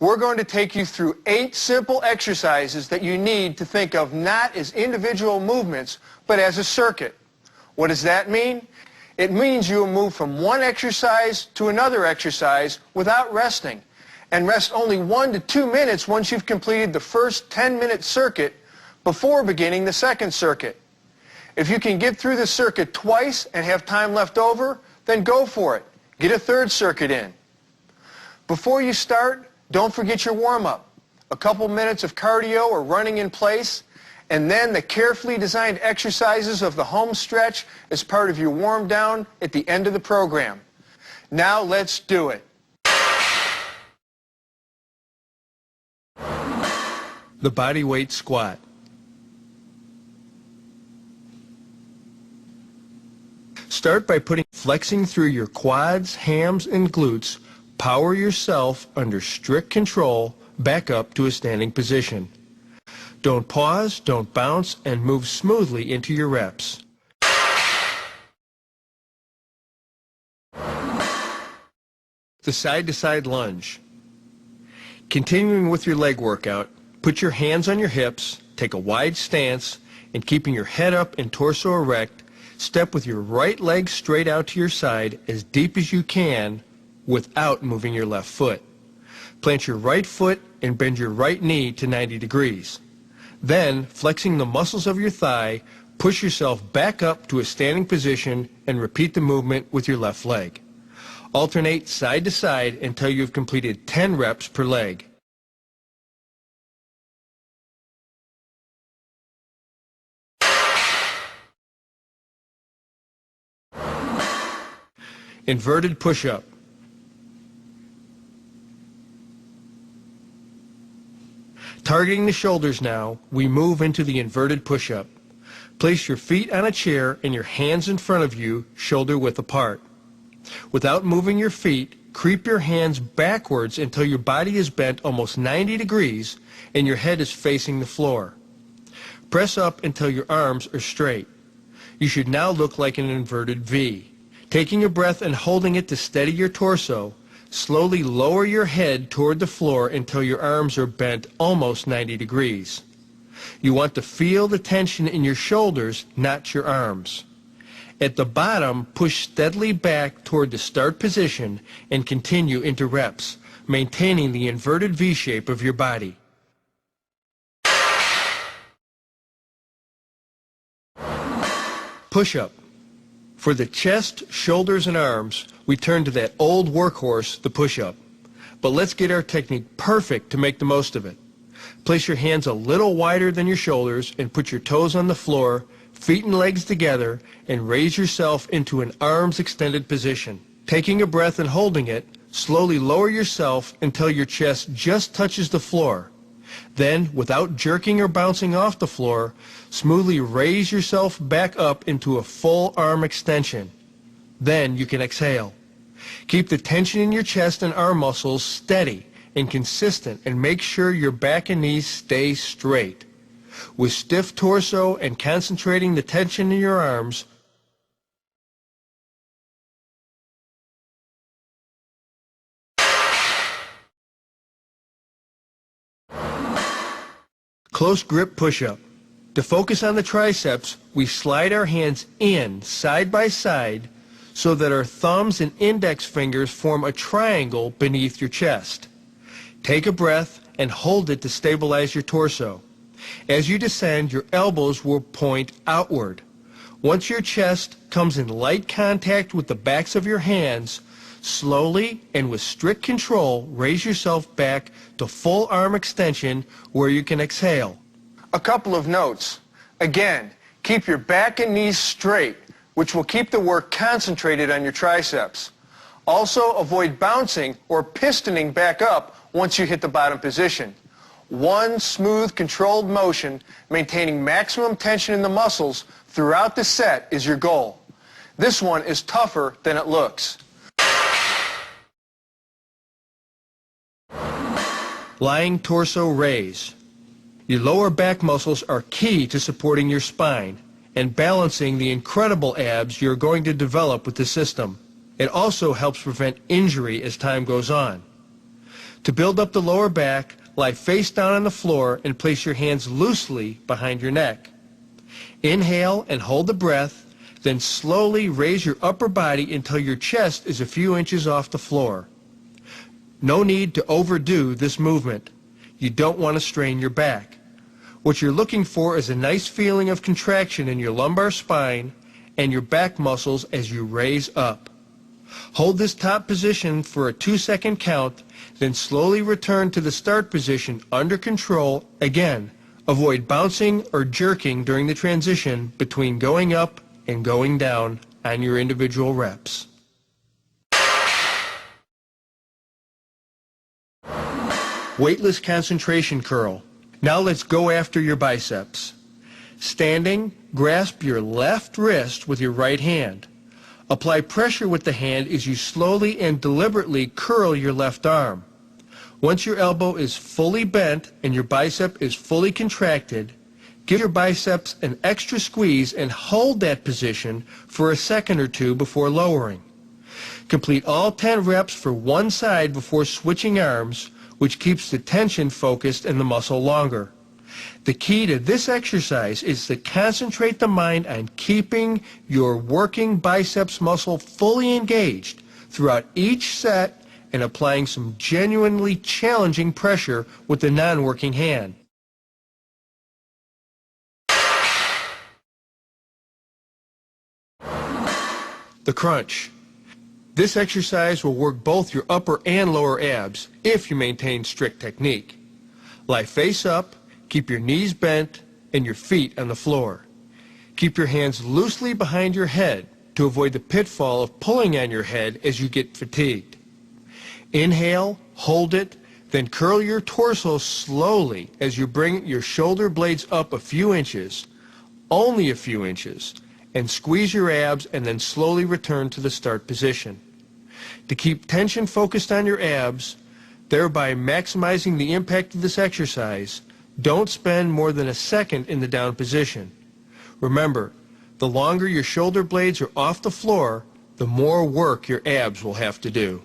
we're going to take you through 8 simple exercises that you need to think of not as individual movements, but as a circuit. What does that mean? It means you will move from one exercise to another exercise without resting, and rest only 1 to 2 minutes once you've completed the first 10-minute circuit before beginning the second circuit. If you can get through the circuit twice and have time left over, then go for it. Get a third circuit in. Before you start, don't forget your warm-up. A couple minutes of cardio or running in place, and then the carefully designed exercises of the home stretch as part of your warm down at the end of the program. Now let's do it. The body weight squat. Start by flexing through your quads, hams, and glutes. Power yourself under strict control back up to a standing position. Don't pause, don't bounce, and move smoothly into your reps. The side-to-side lunge. Continuing with your leg workout, put your hands on your hips, take a wide stance, and keeping your head up and torso erect, step with your right leg straight out to your side as deep as you can without moving your left foot. Plant your right foot and bend your right knee to 90 degrees. Then, flexing the muscles of your thigh, push yourself back up to a standing position and repeat the movement with your left leg. Alternate side to side until you've completed 10 reps per leg. Inverted push-up. Targeting the shoulders now, we move into the inverted push-up. Place your feet on a chair and your hands in front of you, shoulder width apart. Without moving your feet, creep your hands backwards until your body is bent almost 90 degrees and your head is facing the floor. Press up until your arms are straight. You should now look like an inverted V. Taking a breath and holding it to steady your torso, slowly lower your head toward the floor until your arms are bent almost 90 degrees. You want to feel the tension in your shoulders, not your arms. At the bottom, push steadily back toward the start position and continue into reps, maintaining the inverted V shape of your body. Push-up. For the chest, shoulders, and arms, we turn to that old workhorse, the push-up. But let's get our technique perfect to make the most of it. Place your hands a little wider than your shoulders and put your toes on the floor, feet and legs together, and raise yourself into an arms extended position. Taking a breath and holding it, slowly lower yourself until your chest just touches the floor. Then, without jerking or bouncing off the floor, smoothly raise yourself back up into a full arm extension. Then you can exhale. Keep the tension in your chest and arm muscles steady and consistent, and make sure your back and knees stay straight. With stiff torso and concentrating the tension in your arms, close grip push-up. To focus on the triceps, we slide our hands in side by side so that our thumbs and index fingers form a triangle beneath your chest. Take a breath and hold it to stabilize your torso. As you descend, your elbows will point outward. Once your chest comes in light contact with the backs of your hands, slowly and with strict control, raise yourself back to full arm extension where you can exhale. A couple of notes. Again, keep your back and knees straight, which will keep the work concentrated on your triceps. Also, avoid bouncing or pistoning back up once you hit the bottom position. One smooth, controlled motion, maintaining maximum tension in the muscles throughout the set is your goal. This one is tougher than it looks. Lying torso raise. Your lower back muscles are key to supporting your spine and balancing the incredible abs you're going to develop with the system. It also helps prevent injury as time goes on. To build up the lower back, lie face down on the floor and place your hands loosely behind your neck. Inhale and hold the breath, then slowly raise your upper body until your chest is a few inches off the floor. No need to overdo this movement. You don't want to strain your back. What you're looking for is a nice feeling of contraction in your lumbar spine and your back muscles as you raise up. Hold this top position for a 2-second count, then slowly return to the start position under control. Again, avoid bouncing or jerking during the transition between going up and going down on your individual reps. Weightless concentration curl. Now let's go after your biceps. Standing, grasp your left wrist with your right hand. Apply pressure with the hand as you slowly and deliberately curl your left arm. Once your elbow is fully bent and your bicep is fully contracted, give your biceps an extra squeeze and hold that position for a second or two before lowering. Complete all 10 reps for one side before switching arms, which keeps the tension focused in the muscle longer. The key to this exercise is to concentrate the mind on keeping your working biceps muscle fully engaged throughout each set and applying some genuinely challenging pressure with the non-working hand. The crunch. This exercise will work both your upper and lower abs if you maintain strict technique. Lie face up, keep your knees bent and your feet on the floor. Keep your hands loosely behind your head to avoid the pitfall of pulling on your head as you get fatigued. Inhale, hold it, then curl your torso slowly as you bring your shoulder blades up a few inches, only a few inches, and squeeze your abs and then slowly return to the start position. To keep tension focused on your abs, thereby maximizing the impact of this exercise, don't spend more than a second in the down position. Remember, the longer your shoulder blades are off the floor, the more work your abs will have to do.